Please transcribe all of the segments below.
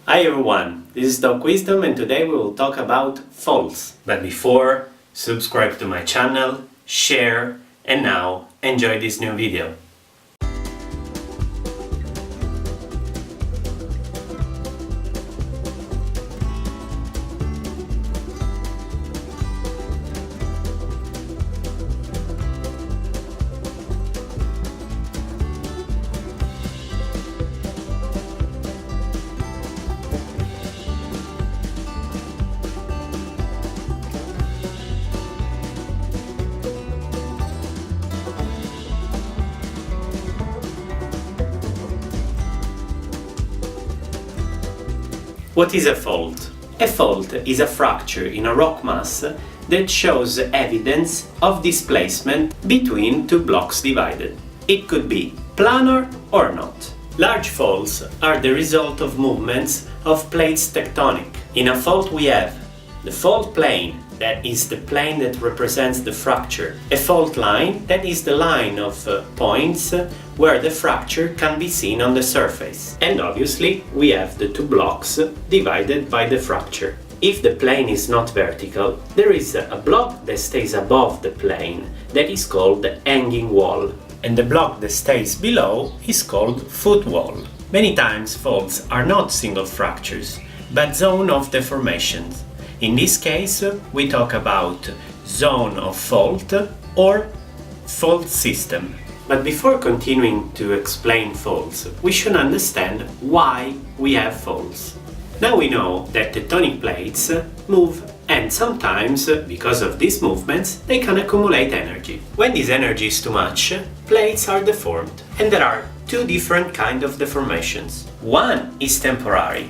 Hi everyone, this is Doc Wisdom and today we will talk about faults. But before, subscribe to my channel, share, and now enjoy this new video. What is a fault? A fault is a fracture in a rock mass that shows evidence of displacement between two blocks divided. It could be planar or not. Large faults are the result of movements of plates tectonic. In a fault we have the fault plane, that is the plane that represents the fracture. A fault line, that is the line of points where the fracture can be seen on the surface. And obviously we have the two blocks divided by the fracture. If the plane is not vertical, there is a block that stays above the plane that is called the hanging wall. And the block that stays below is called footwall. Many times faults are not single fractures, but zone of deformations. In this case, we talk about zone of fault or fault system. But before continuing to explain faults, we should understand why we have faults. Now we know that tectonic plates move and sometimes, because of these movements, they can accumulate energy. When this energy is too much, plates are deformed. And there are two different kinds of deformations. One is temporary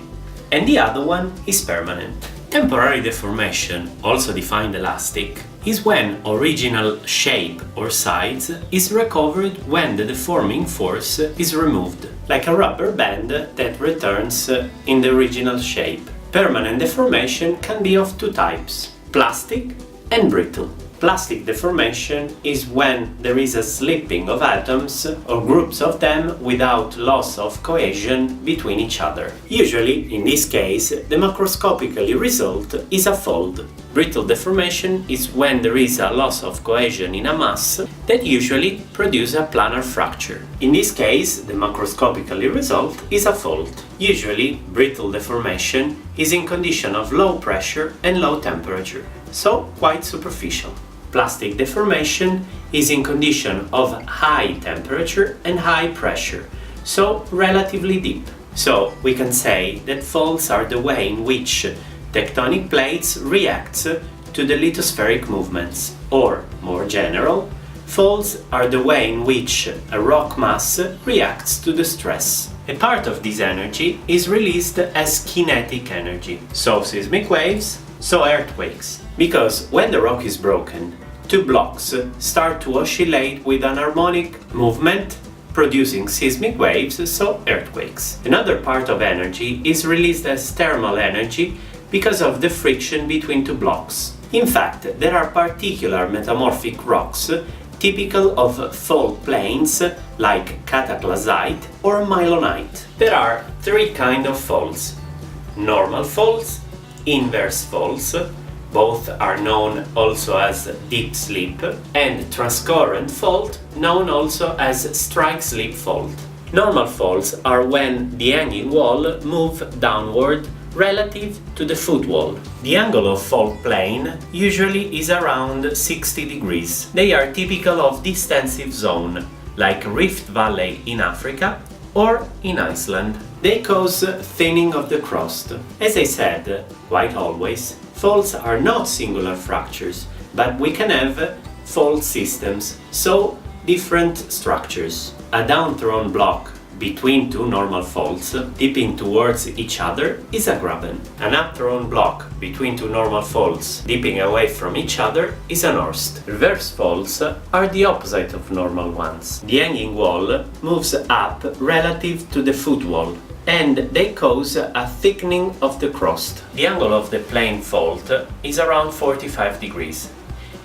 and the other one is permanent. Temporary deformation, also defined elastic, is when original shape or size is recovered when the deforming force is removed, like a rubber band that returns in the original shape. Permanent deformation can be of two types, plastic and brittle. Plastic deformation is when there is a slipping of atoms or groups of them without loss of cohesion between each other. Usually, in this case, the macroscopically result is a fold. Brittle deformation is when there is a loss of cohesion in a mass that usually produces a planar fracture. In this case, the macroscopically result is a fault. Usually, brittle deformation is in condition of low pressure and low temperature, so quite superficial. Plastic deformation is in condition of high temperature and high pressure, so relatively deep. So we can say that faults are the way in which tectonic plates react to the lithospheric movements, or, more general, faults are the way in which a rock mass reacts to the stress. A part of this energy is released as kinetic energy, so seismic waves, so earthquakes. Because when the rock is broken, two blocks start to oscillate with an harmonic movement, producing seismic waves, so earthquakes. Another part of energy is released as thermal energy because of the friction between two blocks. In fact, there are particular metamorphic rocks typical of fault planes like cataclysite or mylonite. There are three kinds of faults: normal faults, inverse faults, both are known also as deep slip, and transcurrent fault, known also as strike-slip fault. Normal faults are when the hanging wall moves downward relative to the footwall. The angle of fault plane usually is around 60 degrees. They are typical of distensive zone, like Rift Valley in Africa or in Iceland. They cause thinning of the crust. As I said, quite always, faults are not singular fractures, but we can have fault systems, so different structures. A down-thrown block between two normal faults dipping towards each other is a graben. An up-thrown block between two normal faults dipping away from each other is an horst. Reverse faults are the opposite of normal ones. The hanging wall moves up relative to the footwall, and they cause a thickening of the crust. The angle of the plane fault is around 45 degrees.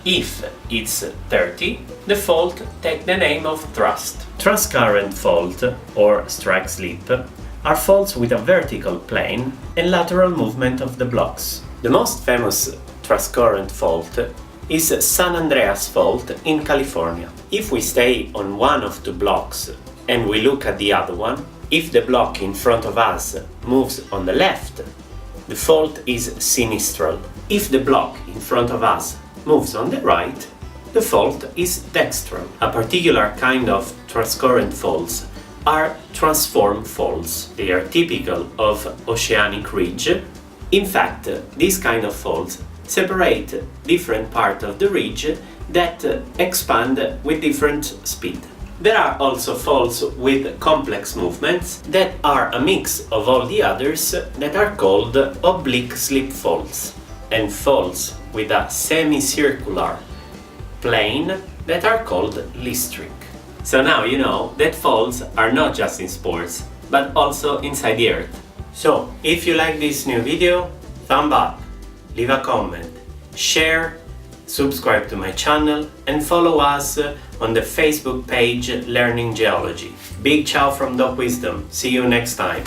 If it's 30, the fault takes the name of thrust. Transcurrent fault, or strike-slip, are faults with a vertical plane and lateral movement of the blocks. The most famous transcurrent fault is San Andreas Fault in California. If we stay on one of two blocks and we look at the other one, if the block in front of us moves on the left, the fault is sinistral. If the block in front of us moves on the right, the fault is dextral. A particular kind of transcurrent faults are transform faults. They are typical of oceanic ridge. In fact, these kind of faults separate different parts of the ridge that expand with different speed. There are also faults with complex movements that are a mix of all the others that are called oblique slip faults, and faults with a semicircular plane that are called listric. So now you know that faults are not just in sports, but also inside the earth. So, if you like this new video, thumb up, leave a comment, share, subscribe to my channel, and follow us on the Facebook page Learning Geology. Big ciao from Doc Wisdom. See you next time.